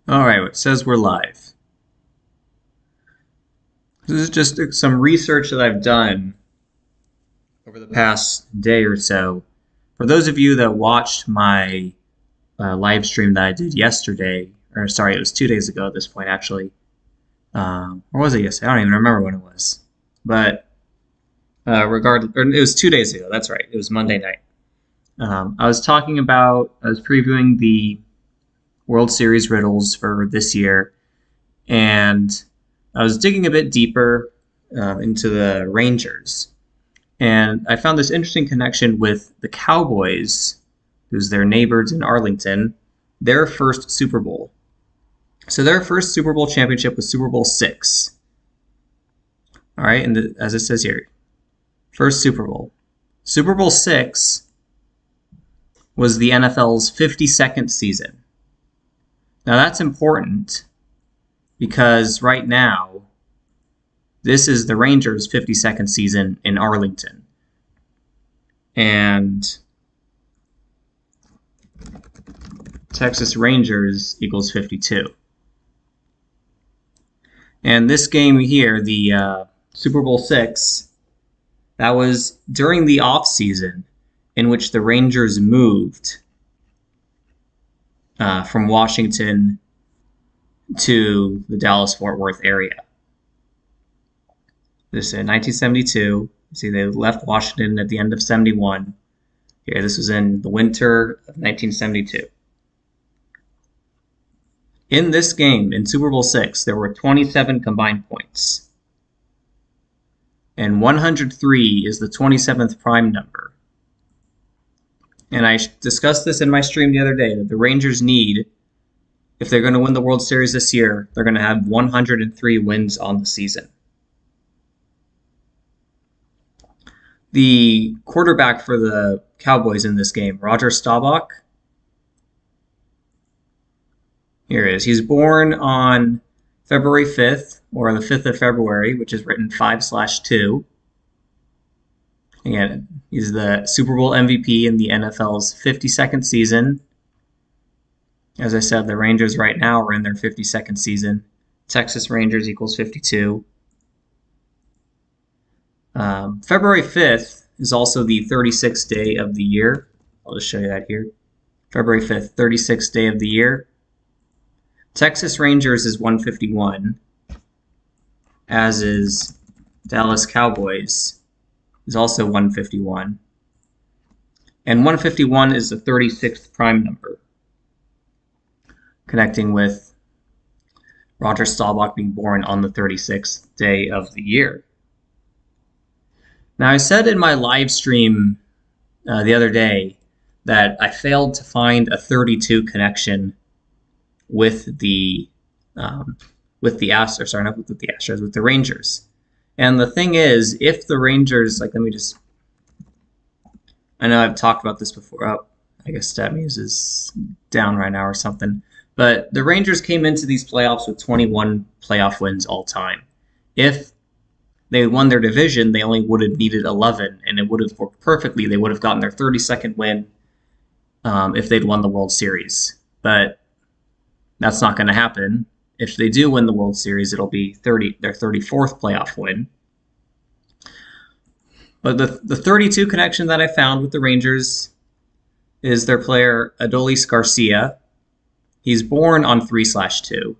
All right, it says we're live. This is just some research that I've done over the past day or so. For those of you that watched my live stream that I did yesterday, or sorry, it was 2 days ago at this point, actually. Or was it yesterday? I don't even remember when it was. But regardless, it was 2 days ago. That's right. It was Monday night. I was previewing the World Series riddles for this year, and I was digging a bit deeper into the Rangers, and I found this interesting connection with the Cowboys, who's their neighbors in Arlington, their first Super Bowl. So their first Super Bowl championship was Super Bowl VI. All right, and as it says here, first Super Bowl. Super Bowl VI was the NFL's 52nd season. Now that's important because right now, this is the Rangers' 52nd season in Arlington. And Texas Rangers equals 52. And this game here, the Super Bowl VI, that was during the off-season in which the Rangers moved from Washington to the Dallas-Fort Worth area. This is in 1972. See, they left Washington at the end of 71. Here, this was in the winter of 1972. In this game, in Super Bowl VI, there were 27 combined points. And 103 is the 27th prime number. And I discussed this in my stream the other day, that the Rangers need, if they're going to win the World Series this year, they're going to have 103 wins on the season. The quarterback for the Cowboys in this game, Roger Staubach, here it is. He's born on February 5th, or the 5th of February, which is written 5/2. Again, he's the Super Bowl MVP in the NFL's 52nd season. As I said, the Rangers right now are in their 52nd season. Texas Rangers equals 52. February 5th is also the 36th day of the year. I'll just show you that here. February 5th, 36th day of the year. Texas Rangers is 151, as is Dallas Cowboys is also 151. And 151 is the 36th prime number, connecting with Roger Staubach being born on the 36th day of the year. Now, I said in my live stream the other day that I failed to find a 32 connection with the Astros, sorry, not with the Astros, with the Rangers. And the thing is, if the Rangers, like, I know I've talked about this before. Oh, I guess StatMuse is down right now or something. But the Rangers came into these playoffs with 21 playoff wins all time. If they won their division, they only would have needed 11, and it would have worked perfectly. They would have gotten their 32nd win if they'd won the World Series. But that's not going to happen. If they do win the World Series, it'll be their 34th playoff win. But the 32 connection that I found with the Rangers is their player Deolis Garcia. He's born on 3/2.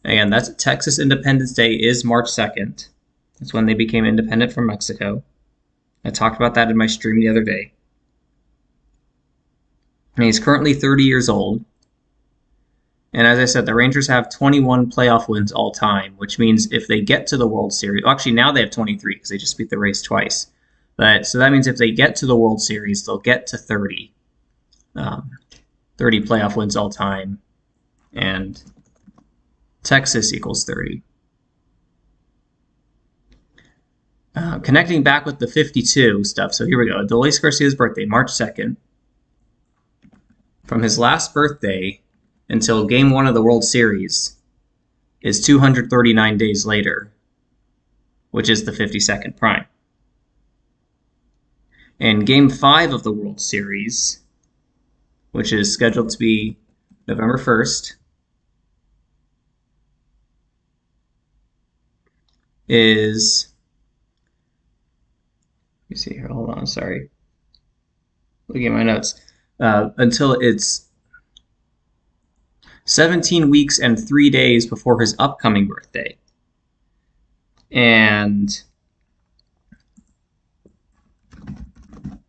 Again, that's Texas Independence Day is March 2nd. That's when they became independent from Mexico. I talked about that in my stream the other day. And he's currently 30 years old. And as I said, the Rangers have 21 playoff wins all time, which means if they get to the World Series, well, actually now they have 23 because they just beat the Rays twice. But so that means if they get to the World Series, they'll get to 30. 30 playoff wins all time. And Texas equals 30. Connecting back with the 52 stuff. So here we go. Deolis Garcia's birthday, March 2nd. From his last birthday until Game 1 of the World Series is 239 days later, which is the 52nd prime. And Game 5 of the World Series, which is scheduled to be November 1st, is, let me see here, hold on, sorry. Looking at my notes. Until it's 17 weeks and 3 days before his upcoming birthday. And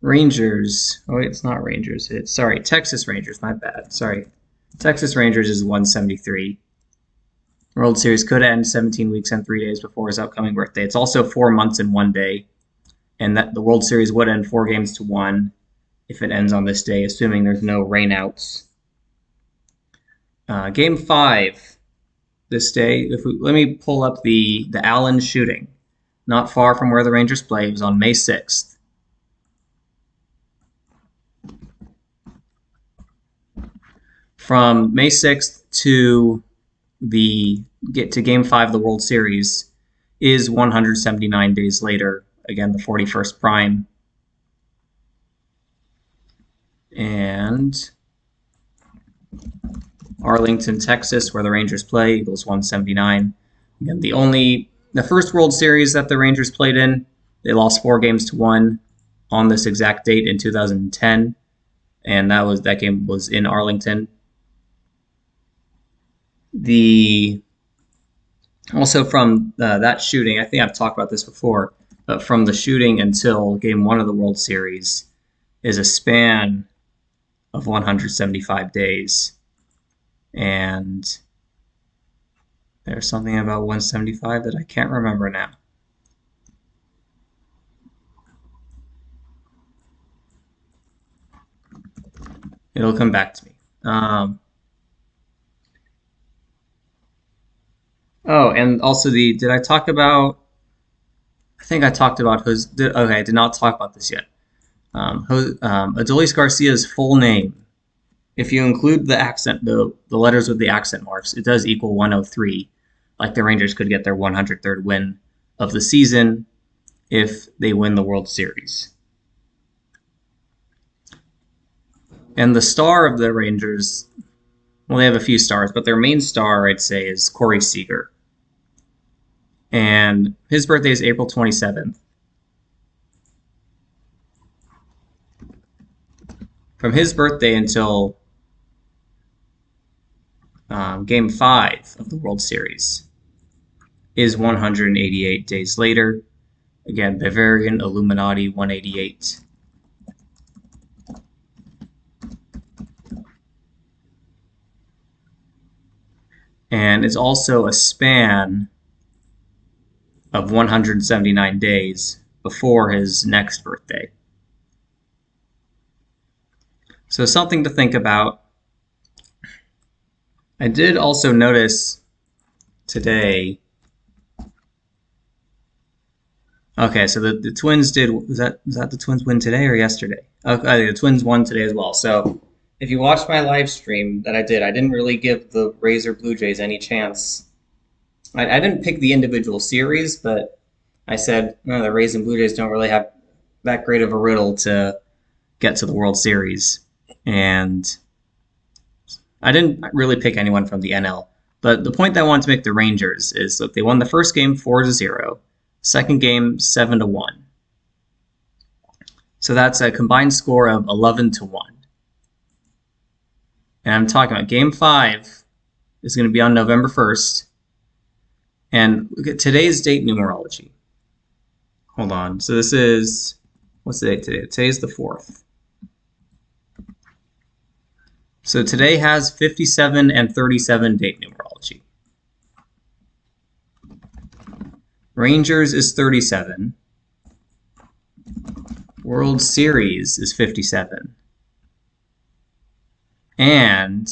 Rangers, oh wait, it's not Rangers, it's, sorry, Texas Rangers, my bad, sorry. Texas Rangers is 173. World Series could end 17 weeks and 3 days before his upcoming birthday. It's also 4 months and 1 day, and that the World Series would end 4-1 if it ends on this day, assuming there's no rainouts. Game 5 this day. Let me pull up the Allen shooting, not far from where the Rangers play. It was on May 6th. From May 6th to Game 5 of the World Series is 179 days later. Again, the 41st prime. And Arlington, Texas, where the Rangers play, equals 179. Again, the first World Series that the Rangers played in, they lost 4-1 on this exact date in 2010, and that game was in Arlington. Also from that shooting, I think I've talked about this before, but from the shooting until Game 1 of the World Series is a span of 175 days. And there's something about 175 that I can't remember now. It'll come back to me. Oh, and also did I talk about, I think I talked about, okay, I did not talk about this yet. Deolis Garcia's full name, if you include the letters with the accent marks, it does equal 103. Like the Rangers could get their 103rd win of the season if they win the World Series. And the star of the Rangers, well, they have a few stars, but their main star, I'd say, is Corey Seager. And his birthday is April 27th. From his birthday until Game 5 of the World Series is 188 days later. Again, Bavarian Illuminati 188. And it's also a span of 179 days before his next birthday. So something to think about. I did also notice today. Okay, so the Twins did. Was that the Twins win today or yesterday? Okay, the Twins won today as well. So if you watched my live stream that I didn't really give the Rays or Blue Jays any chance. I didn't pick the individual series, but I said the Rays and Blue Jays don't really have that great of a riddle to get to the World Series. And I didn't really pick anyone from the NL. But the point that I wanted to make the Rangers is that they won the first game 4-0, second game 7-1. So that's a combined score of 11-1. And I'm talking about Game 5 is going to be on November 1st. And look at today's date numerology. Hold on. So this is, what's the date today? Today's the 4th. So today has 57 and 37 date numerology. Rangers is 37. World Series is 57. And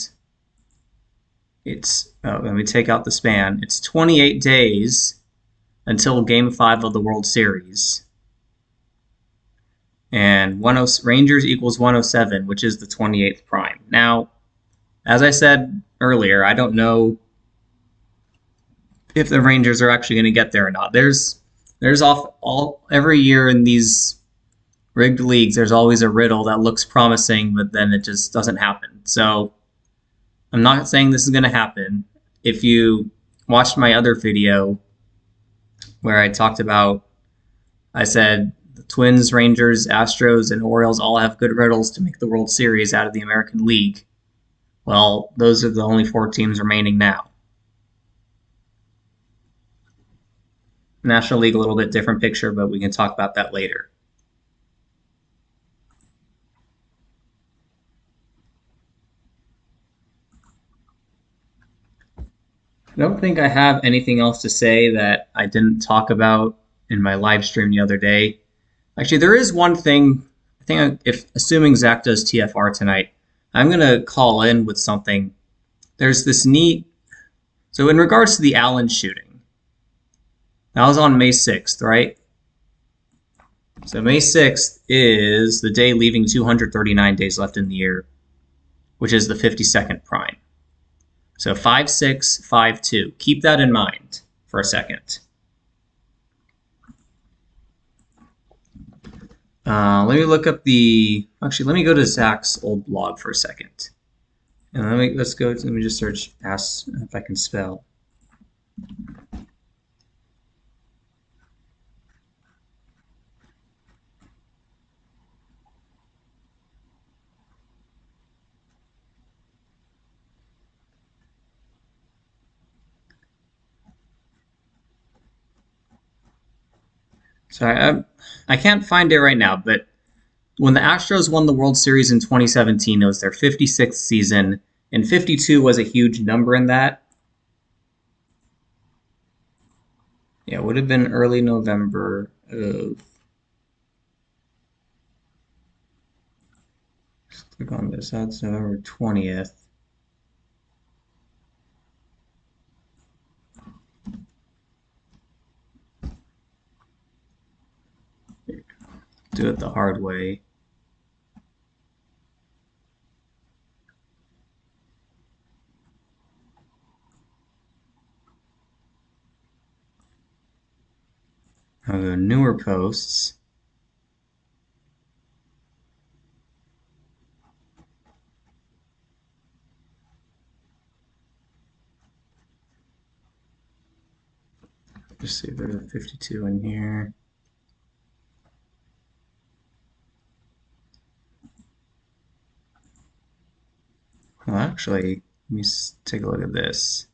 it's, let me take out the span. It's 28 days until Game 5 of the World Series. And Rangers equals 107, which is the 28th prime. Now, as I said earlier, I don't know if the Rangers are actually going to get there or not. There's every year in these rigged leagues, there's always a riddle that looks promising, but then it just doesn't happen. So I'm not saying this is going to happen. If you watched my other video where I said the Twins, Rangers, Astros, and Orioles all have good riddles to make the World Series out of the American League. Well, those are the only 4 teams remaining now. National League, a little bit different picture, but we can talk about that later. I don't think I have anything else to say that I didn't talk about in my live stream the other day. Actually, there is one thing. I think if assuming Zach does TFR tonight, I'm going to call in with something. There's this neat. So in regards to the Allen shooting, that was on May 6th, right? So May 6th is the day leaving 239 days left in the year, which is the 52nd prime. So 5652. Keep that in mind for a second. Let me look up let me go to Zach's old blog for a second. And let me just search, ask if I can spell. So I can't find it right now, but when the Astros won the World Series in 2017, it was their 56th season, and 52 was a huge number in that. Yeah, it would have been early November of. Let's click on this. That's November 20th. Do it the hard way. I'll go newer posts. Just see if there's a 52 in here. Well, actually, let me take a look at this.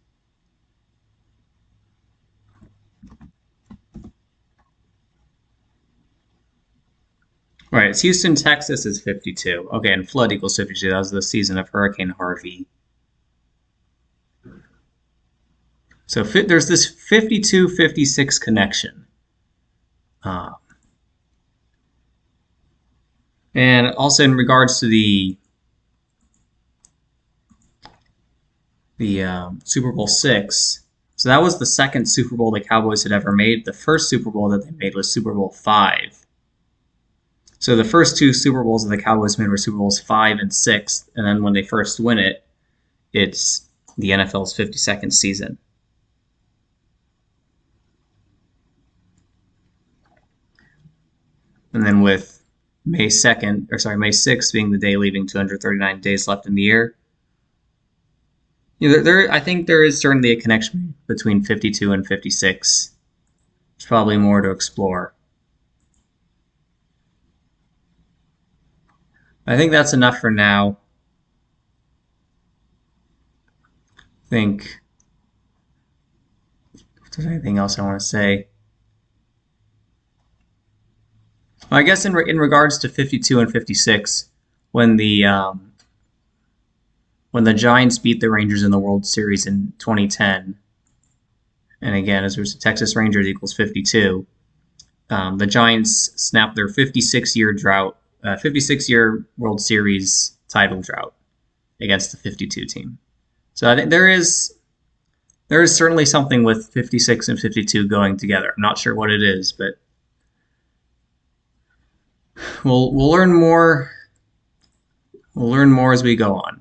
All right, it's Houston, Texas is 52. Okay, and flood equals 52. That was the season of Hurricane Harvey. So there's this 52-56 connection. And also in regards to the Super Bowl 6, so that was the second Super Bowl the Cowboys had ever made. The first Super Bowl that they made was Super Bowl 5. So the first 2 Super Bowls that the Cowboys made were Super Bowls 5 and 6, and then when they first win it, it's the NFL's 52nd season. And then with May 6th being the day leaving 239 days left in the year, I think there is certainly a connection between 52 and 56. There's probably more to explore. I think that's enough for now. I think if there's anything else I want to say. Well, I guess in regards to 52 and 56, when the Giants beat the Rangers in the World Series in 2010, and again, as there's Texas Rangers equals 52, the Giants snapped their 56-year World Series title drought against the 52 team. So I think there is certainly something with 56 and 52 going together. I'm not sure what it is, but we'll learn more. We'll learn more as we go on.